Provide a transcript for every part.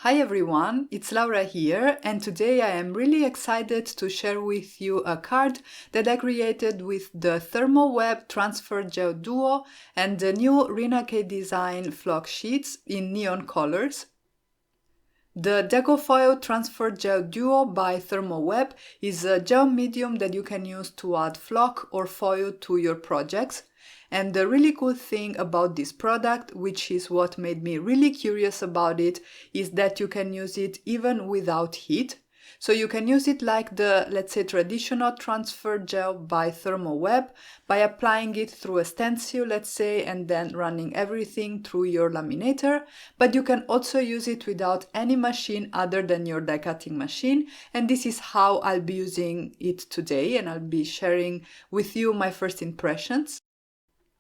Hi everyone, it's Laura here, and today I am really excited to share with you a card that I created with the ThermOWeb Transfer Gel Duo and the new Rina design flock sheets in neon colors. The Deco Foil Transfer Gel Duo by ThermOWeb is a gel medium that you can use to add flock or foil to your projects. And the really cool thing about this product, which is what made me really curious about it, is that you can use it even without heat. So you can use it like the, let's say, traditional transfer gel by ThermOWeb by applying it through a stencil, let's say, and then running everything through your laminator. But you can also use it without any machine other than your die cutting machine. And this is how I'll be using it today, and I'll be sharing with you my first impressions.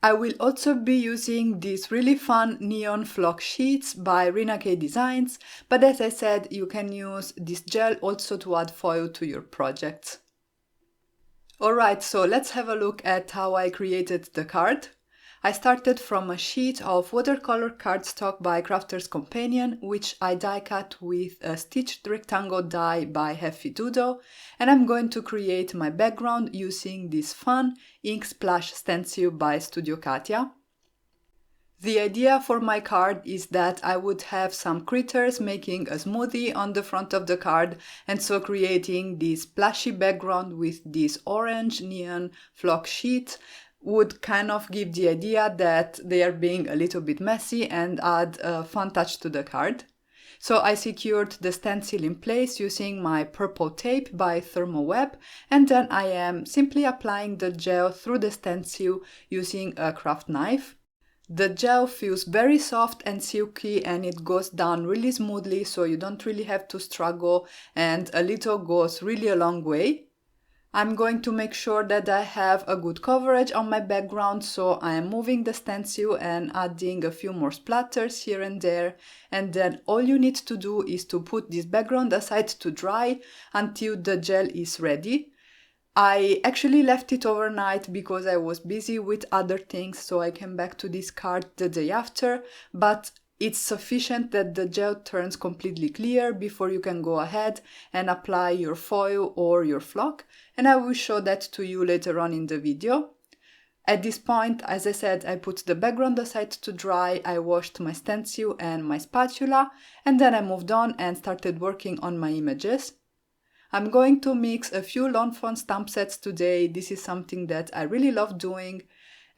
I will also be using these really fun neon flock sheets by Rina Designs, but as I said, you can use this gel also to add foil to your projects. Alright, so let's have a look at how I created the card. I started from a sheet of watercolor cardstock by Crafter's Companion, which I die cut with a stitched rectangle die by Heffy Doodle, and I'm going to create my background using this fun ink splash stencil by Studio Katia. The idea for my card is that I would have some critters making a smoothie on the front of the card, and so creating this splashy background with this orange neon flock sheet would kind of give the idea that they are being a little bit messy and add a fun touch to the card. So I secured the stencil in place using my purple tape by ThermOWeb, and then I am simply applying the gel through the stencil using a craft knife. The gel feels very soft and silky, and it goes down really smoothly, so you don't really have to struggle, and a little goes really a long way. I'm going to make sure that I have a good coverage on my background, so I am moving the stencil and adding a few more splatters here and there, and then all you need to do is to put this background aside to dry until the gel is ready. I actually left it overnight because I was busy with other things, so I came back to this card the day after, but it's sufficient that the gel turns completely clear before you can go ahead and apply your foil or your flock, and I will show that to you later on in the video. At this point, as I said, I put the background aside to dry, I washed my stencil and my spatula, and then I moved on and started working on my images. I'm going to mix a few lawn fawn stamp sets today. This is something that I really love doing.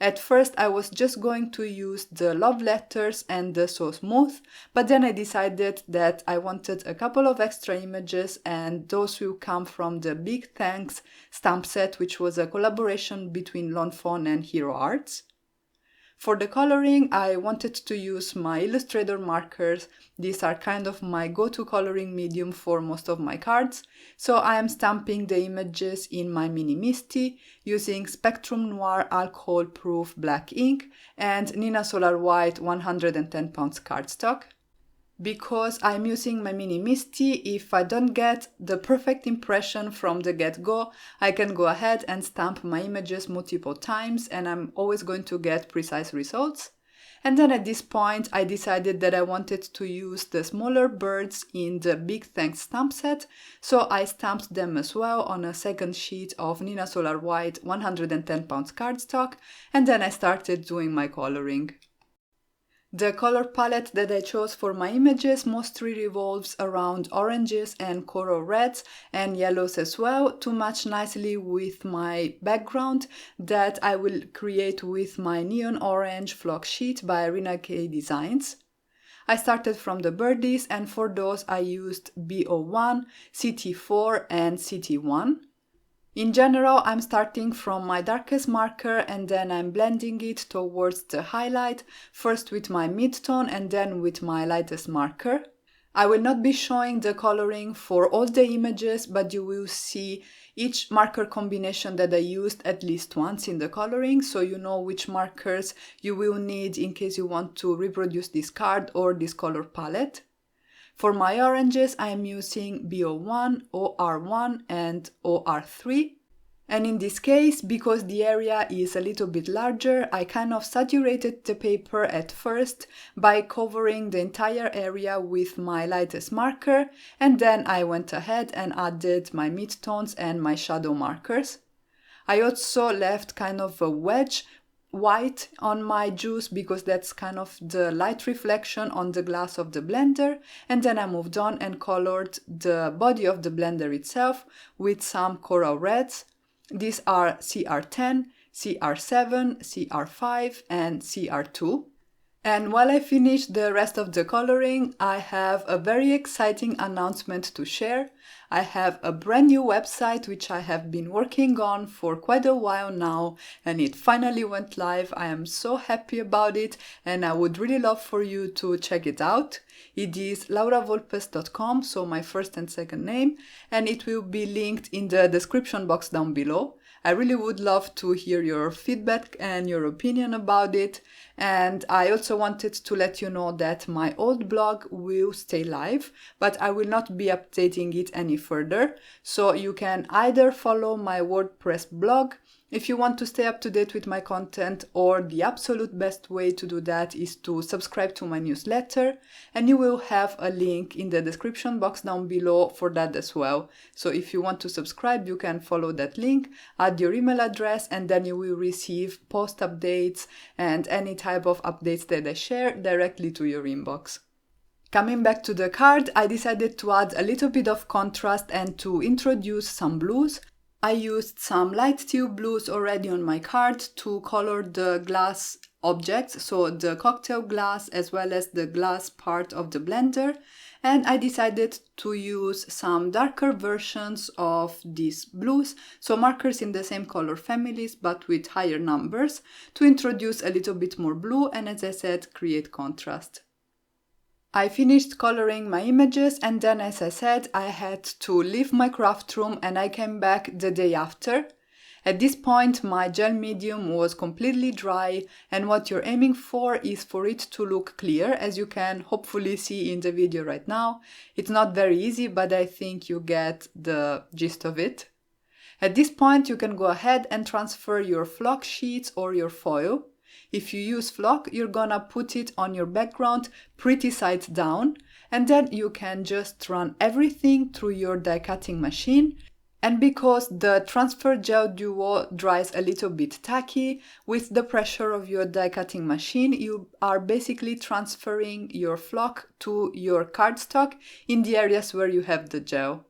At first I was just going to use the love letters and the So Smooth, but then I decided that I wanted a couple of extra images, and those will come from the Big Thanks stamp set, which was a collaboration between Lawn Fawn and Hero Arts. For the coloring, I wanted to use my Illustrator markers. These are kind of my go-to coloring medium for most of my cards, so I am stamping the images in my Mini Misty using Spectrum Noir alcohol-proof black ink and Nina Solar White 110 pounds cardstock. Because I'm using my Mini Misty, if I don't get the perfect impression from the get-go, I can go ahead and stamp my images multiple times, and I'm always going to get precise results. And then at this point I decided that I wanted to use the smaller birds in the Big Thanks stamp set, so I stamped them as well on a second sheet of Nina Solar White 110 pounds cardstock, and then I started doing my coloring. The color palette that I chose for my images mostly revolves around oranges and coral reds and yellows as well, to match nicely with my background that I will create with my neon orange flock sheet by Rina Designs. I started from the birdies, and for those I used B01, CT4 and CT1. In general, I'm starting from my darkest marker and then I'm blending it towards the highlight, first with my mid-tone and then with my lightest marker. I will not be showing the coloring for all the images, but you will see each marker combination that I used at least once in the coloring, so you know which markers you will need in case you want to reproduce this card or this color palette. For my oranges, I am using B01, OR1 and OR3. And in this case, because the area is a little bit larger, I kind of saturated the paper at first by covering the entire area with my lightest marker, and then I went ahead and added my midtones and my shadow markers. I also left kind of a wedge white on my juice because that's kind of the light reflection on the glass of the blender, and then I moved on and colored the body of the blender itself with some coral reds. These are CR10, CR7, CR5 and CR2. And while I finish the rest of the coloring, I have a very exciting announcement to share. I have a brand new website which I have been working on for quite a while now, and it finally went live. I am so happy about it, and I would really love for you to check it out. It is lauravolpes.com, so my first and second name, and it will be linked in the description box down below. I really would love to hear your feedback and your opinion about it. And I also wanted to let you know that my old blog will stay live, but I will not be updating it any further. So you can either follow my WordPress blog if you want to stay up to date with my content, or the absolute best way to do that is to subscribe to my newsletter, and you will have a link in the description box down below for that as well. So if you want to subscribe, you can follow that link, add your email address, and then you will receive post updates and any type of updates that I share directly to your inbox. Coming back to the card, I decided to add a little bit of contrast and to introduce some blues. I used some light teal blues already on my card to color the glass objects, so the cocktail glass as well as the glass part of the blender, and I decided to use some darker versions of these blues, so markers in the same color families but with higher numbers, to introduce a little bit more blue and, as I said, create contrast. I finished coloring my images, and then, as I said, I had to leave my craft room and I came back the day after. At this point, my gel medium was completely dry, and what you're aiming for is for it to look clear, as you can hopefully see in the video right now. It's not very easy, but I think you get the gist of it. At this point, you can go ahead and transfer your flock sheets or your foil. If you use flock, you're gonna put it on your background pretty side down, and then you can just run everything through your die cutting machine. And because the transfer gel duo dries a little bit tacky, with the pressure of your die cutting machine, you are basically transferring your flock to your cardstock in the areas where you have the gel.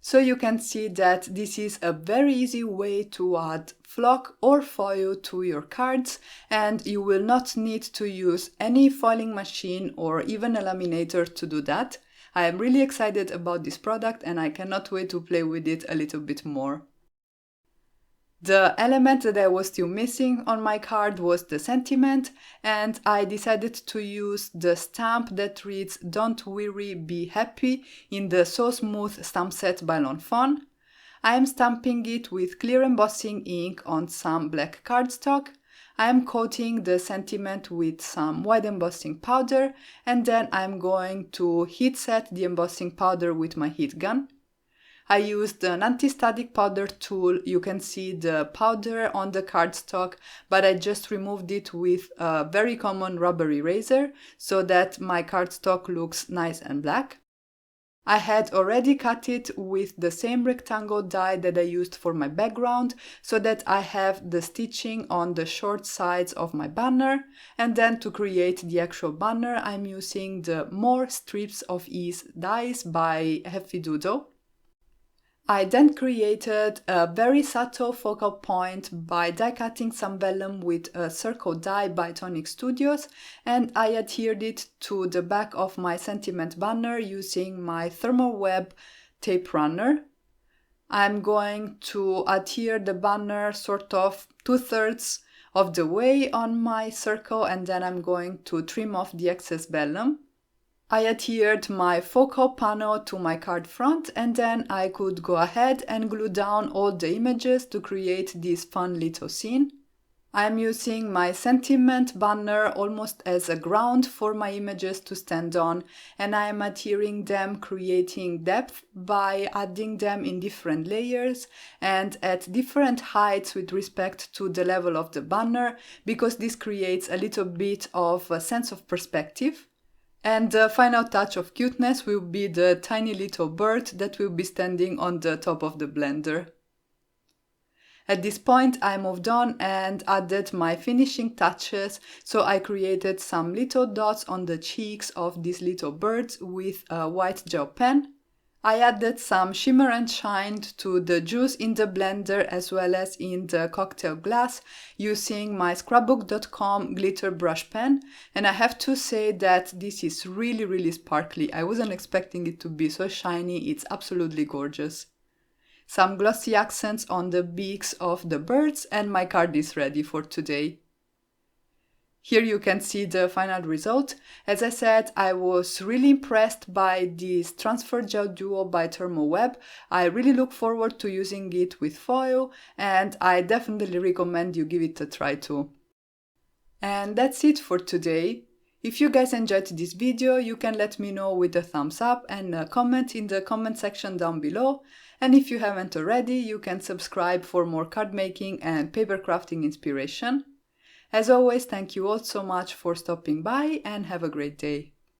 So you can see that this is a very easy way to add flock or foil to your cards, and you will not need to use any foiling machine or even a laminator to do that. I am really excited about this product and I cannot wait to play with it a little bit more. The element that I was still missing on my card was the sentiment, and I decided to use the stamp that reads "Don't worry, be happy" in the So Smooth stamp set by Fawn. I am stamping it with clear embossing ink on some black cardstock. I am coating the sentiment with some white embossing powder, and then I'm going to heat set the embossing powder with my heat gun. I used an anti-static powder tool. You can see the powder on the cardstock, but I just removed it with a very common rubber eraser so that my cardstock looks nice and black. I had already cut it with the same rectangle die that I used for my background, so that I have the stitching on the short sides of my banner, and then to create the actual banner I'm using the More Strips of Ease dies by Heffy Doodle. I then created a very subtle focal point by die cutting some vellum with a circle die by Tonic Studios, and I adhered it to the back of my sentiment banner using my ThermOWeb tape runner. I'm going to adhere the banner sort of 2/3 of the way on my circle, and then I'm going to trim off the excess vellum. I adhered my focal panel to my card front, and then I could go ahead and glue down all the images to create this fun little scene. I'm using my sentiment banner almost as a ground for my images to stand on, and I am adhering them, creating depth by adding them in different layers and at different heights with respect to the level of the banner, because this creates a little bit of a sense of perspective. And the final touch of cuteness will be the tiny little bird that will be standing on the top of the blender. At this point, I moved on and added my finishing touches, so I created some little dots on the cheeks of these little birds with a white gel pen. I added some shimmer and shine to the juice in the blender as well as in the cocktail glass using my scrapbook.com glitter brush pen, and I have to say that this is really sparkly. I wasn't expecting it to be so shiny, it's absolutely gorgeous. Some glossy accents on the beaks of the birds, and my card is ready for today. Here you can see the final result. As I said, I was really impressed by this transfer gel duo by ThermOWeb. I really look forward to using it with foil, and I definitely recommend you give it a try too. And that's it for today. If you guys enjoyed this video, you can let me know with a thumbs up and a comment in the comment section down below. And if you haven't already, you can subscribe for more card making and paper crafting inspiration. As always, thank you all so much for stopping by and have a great day.